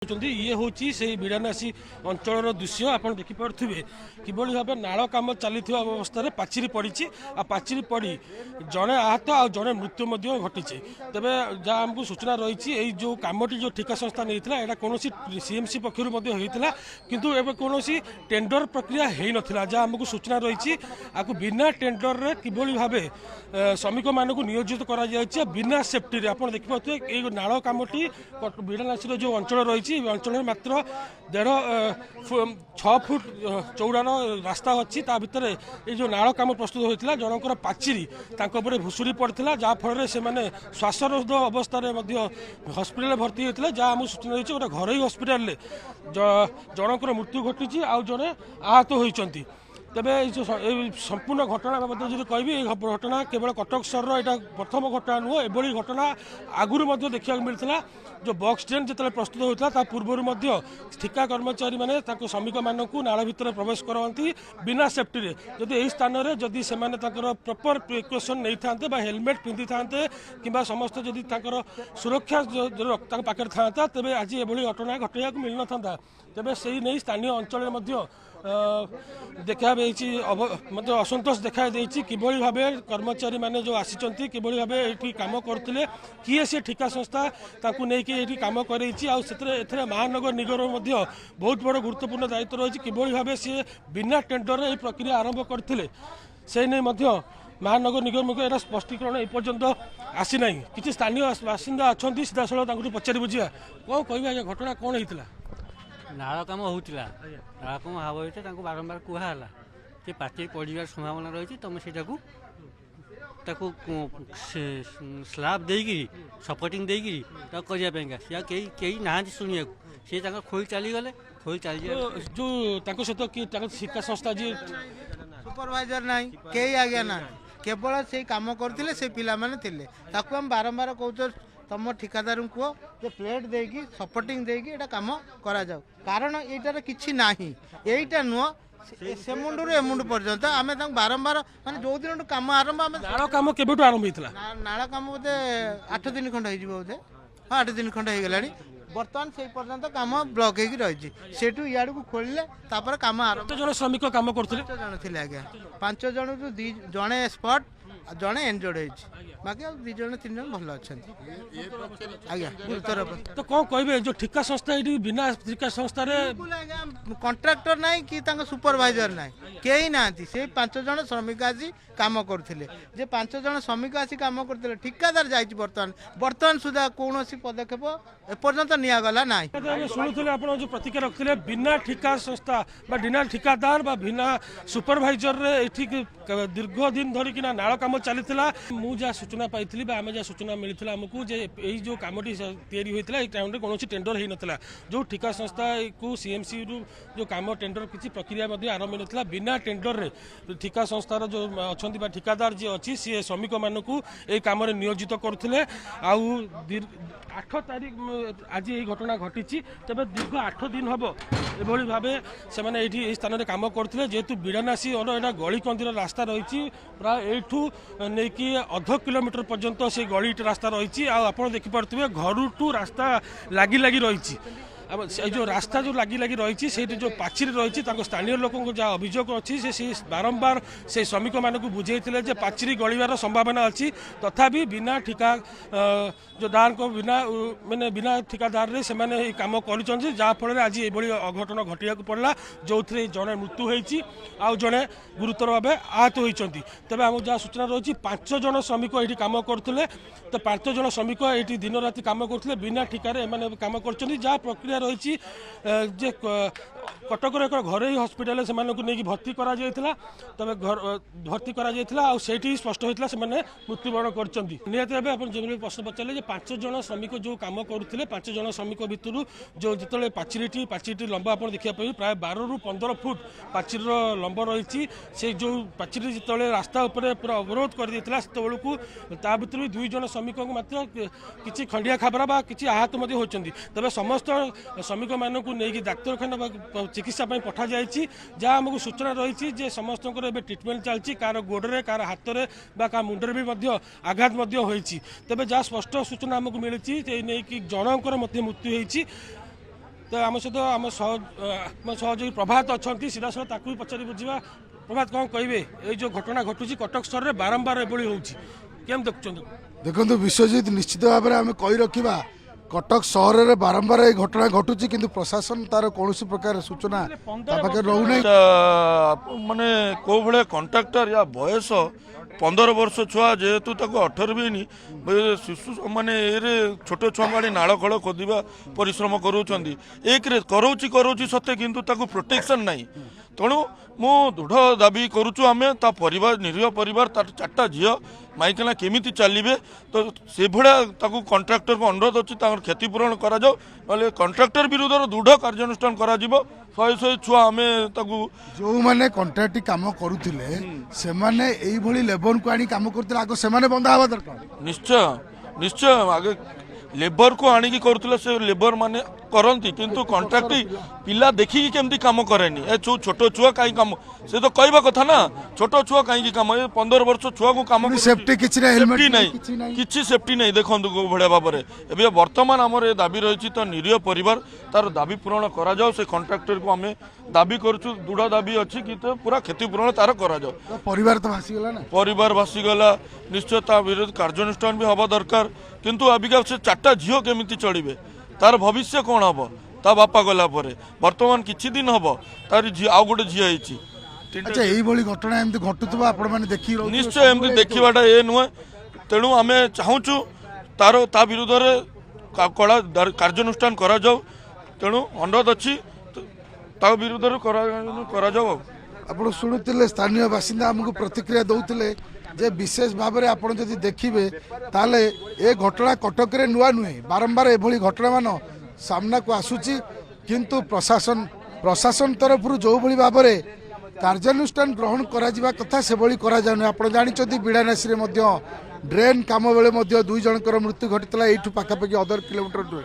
ये हूँ से बिड़ानासी अंचल दृश्य आप देखिपे किभली भाव नाल कम चली अवस्था पाचेरी पड़ी आ पाचेरी पड़ी जड़े आहत आ जड़े मृत्यु घटी तेज जहाँ आमको सूचना रही जो कमटी जो ठिका संस्था नहीं यहाँ कौन सीएमसी पक्षर होता किंतु एवं कौन टेंडर प्रक्रिया हो नाला जहाँ आमको सूचना रही आपको बिना टेंडर रे किभली भाव श्रमिक मानक नियोजित कर बिना सेफ्टी आप देखिए नाल कमटी बिड़ानासी जो अंचल रही अंचल मात्र 1.5 फुट चौड़ार रास्ता अच्छी ता भितर ये जो नाल कम प्रस्तुत होता जनकर पाचेरी भुशुड़ी पड़ता जहाँफल से श्वासरोध अवस्था हस्पिटाल भर्ती होता जहाँ आम सूचना रही गोटे घर हस्पिटाल जनकर मृत्यु घटी आउ जड़े आहत होती तेरे जो संपूर्ण घटना बाबद जो कहि घटना केवल कटक सहर यहाँ प्रथम घटना नुह एभली घटना आगुरी देखा मिलता जो बॉक्स ट्रेन जो प्रस्तुत होता पूर्वर ठिका कर्मचारी मैंने श्रमिक मानक नाल भितर प्रवेश करवाती बिना सेफ्टी रे जदि यही स्थान में जदि से प्रॉपर प्रिकॉशन नहीं था हेलमेट पिंधि था कि समस्त जदि सुरक्षा पाखे था तेज आज एभली घटना घटना मिल न था तेज से नहीं स्थानीय अंचल देखा असंतोष देखा किभली भाव कर्मचारी माने जो आसी किभली भाव ये कम करते किए से ठिका संस्था नहीं कम कर महानगर निगम बहुत बड़ गुरुत्वपूर्ण दायित्व रही किभली भाव सी बिना टेंडर ये प्रक्रिया आरंभ करते से नहीं महानगर निगम को स्पष्टीकरण एपर्यंत आसी ना कि स्थानीय बासिंदा अच्छा सीधा सड़क पचारि बुझा कौन कह घटना कौन होता नाल कम होता नाल कम हब होता बारंबार कहला कि पाचेरी पड़ार संभावना रही तुम से स्लाब देकी सपोर्टिंग देकी करने कहीं ना शुणा सी खोल चलीगले खोल चली जो सहित कि शिक्षा संस्था जी सुपरवाइजर ना कई आज्ञा ना केवल से कम करते से पिला आम बारंबार कह तुम ठिकादार कह जे प्लेट देकी सपोर्टिंग देकी एटा काम करा जाऊ कारण एटार किछि नाही एटा नुह से मुंडू ए मुंडू पर्यंत आम बारंबार माने जो दिन काम आरंभ आम नाल कम केबेटू आरंभ होइतला नाल कम बोधे 8 दिन खंड हो बोधे हाँ 8 दिन खंड हो गलानी बर्तमान से पर्यंत काम ब्लॉक होगी रही सेठू इाड़ को खोलिले तापर काम आरंभ जन श्रमिक काम करते 5 जन थे आज्ञा 5 जन जड़े स्पट जड़े एनजोर्ड हो बाकी 2 जन 3 जन भल अच्छा आज्ञा गुरुतर तो कौन कहे जो ठिका संस्था ये बिना ठिका संस्था कंट्राक्टर ना कि सुपरवाइजर ना कई ना से 5 जन श्रमिक आसी काम करते जे 5 जन श्रमिक आसी काम करते ठिकादार जाइए बर्तमान सुधा कौन पदक्षेप एपर्यंत निगला ना शुणुले आप जो प्रतिक्रिया रखते बिना ठिका संस्था बिना ठिकादार बिना सुपरवाइजर दीर्घ दिन धरिकी नाल कम चली मुझे सूचना पाई आम जहाँ सूचना मिलता आमको यही जो कमटी होता है टाइम कौन टेंडर हो नाला जो ठिका संस्था को सीएमसी रु जो कम टेंडर किसी प्रक्रिया आरंभ नाला बिना टेंडर रे ठिका संस्थार जो अच्छा ठिकादार जी अच्छी सी श्रमिक मानक ये कम नियोजित करते 8 तारीख आज ये घटना घटी तेज दीर्घ 8 दिन हम एभली भाव से स्थान में कम करते जेहेतु बिड़ानासी यहाँ गलीकंदीर रास्ता रही प्राय एठू नहीं अध किलोमीटर पर्यंत से गली रास्ता रही आप देखिपे घर टू रास्ता लगी लगी रही जो रास्ता जो लगी लगी रही से जो पाचेरी रही स्थानीय लोक जहाँ अभियोग अच्छी से बारंबार से श्रमिक मानक बुझे पाचेरी गलिबार संभावना अच्छी तथापि बिना ठिका जो दार को बिना मैंने बिना ठिकादार से कम कर जहाँफल आज ये अघटन घटिया पड़ा जो थे जड़े मृत्यु होती आउ जड़े गुरुतर भाव आहत होती तेज आम जहाँ सूचना रही 5 जन श्रमिक ये कम करते तो 5 जन श्रमिक ये दिन राति कम करते बिना ठिकार कम कर जहाँ प्रक्रिया रही जे कटक एक घर हस्पिटाल से नहीं भर्ती करा तबे घर भर्ती करा स्पष्ट होता से मृत्युवरण कर निहत भाव आप जो प्रश्न पचारे 5 जन श्रमिक जो कम करते 5 जन श्रमिक भितर जो जो पाचेरी लंबा आप देखा प्राय 12 ରୁ 15 फुट पाचेरी लंब रही से जो पाचेरी जो रास्ता पूरा अवरोध कर बेलू ता भर 2 जन श्रमिक मात्र किसी खंडिया खाबरा कि आहत होती तेज समस्त श्रमिक मानक नहीं डाक्तखाना चिकित्सा पठा जाइए जहाँ आमको सूचना रही समस्त ट्रिटमेंट चलती कार गोड़े कार हाथ में मुंडे भी आघात होती तेज जहाँ स्पष्ट सूचना आमको मिली नहीं कि जनकर मृत्यु होती तो आम सहित आम सहयोगी प्रभात अच्छा सीधासल ताकू भी पचारि बुझा प्रभात कौन कहे ये जो घटना घटुची कटक सहर में बारंबार एभली होची केम देखुं देखो विश्वजित निश्चित भाव में आम कही रखा कटक सहर में बारंबार ये घटना घटुची किंतु प्रशासन तार कौन प्रकार सूचना पाखे रोना माने को भाया कंट्राक्टर या बयस 15 वर्ष छुआ जेहेतु 18 भी नहीं शिशु माने छोट छुआ गाड़ी नाड़ खड़ खोदा परिश्रम करोची सत्य किंतु ताको प्रोटेक्शन नहीं तेणु मु दृढ़ दाबी करुचु आमे ता परिवार निरीह परिवार तार 4टा झील माइकिना केमिति चलिए तो से भाया कंट्राक्टर को अनुरोध अच्छी क्षतिपूरण करा कंट्राक्टर विरुद्ध दृढ़ कार्यानुष्ठान करा 100 छुआ आमे जो मैंने कंट्राक्ट काम करुले से माने एई भली लेबर को आनी काम करते आगे से बंधा हवा दरकार निश्चय निश्चय आगे लेबर को आनिकी करुले से लेबर माने करती किंतु कंट्राक्ट पिला देखिकी केमती काम करेनी ए छोट छुआ कहीं काम से तो कहवा कथा ना छोट छुआ कहीं काम 15 वर्ष छुआ को काम सेफ्टी किछि नहीं किछि सेफ्टी नहीं देखो भाया भाव में एवं बर्तमान आमर ये दाबी रही तो निरीह परिवार तार दाबी पूरण करा जाओ से कंट्राक्टर को आम दाबी करुचु दृढ़ दाबी अच्छी कि तो पूरा क्षतिपूरण तार करा जाओ परिवार तो भासीगला ना परिवार भासीगला निश्चय ता विरुद्ध कार्यानुष्ठान भी हवा दरकार किंतु अबिका से 4टा झील केमिति चढ़े तार भविष्य कौन हम ता बापा गला बर्तमान किछि दिन हम तार आउ गोटे झील होती अच्छा यही भली घटना एमती घटुथबा आपण माने देखि निश्चय एमती देखिबाटा ए नुहे तेणु आमे चाहूचु तार ता विरुद्ध रे कड़ा कार्यानुष्ठान करा जाओ तेणु अनुरोध अच्छी ता विरुद्ध करा जाओ आपण शुणुले स्थानीय बासिंदा आमको प्रतिक्रिया दौले जे विशेष भाव में आप देखिए ताले ए घटना कटक रे नुआ नुहे बारंबार एभली घटना मान सामना को आसुची किंतु प्रशासन तरफ जो भली भाव में कार्यानुष्ठान ग्रहण करा जिबा कथा से भली करा जाउनी आपण जानिचोदी बिड़ानासी रे मध्य ड्रेन काम बेले 2 जनकर मृत्यु घटितला एठू पाखापाखि 1.5 किलोमीटर दूर।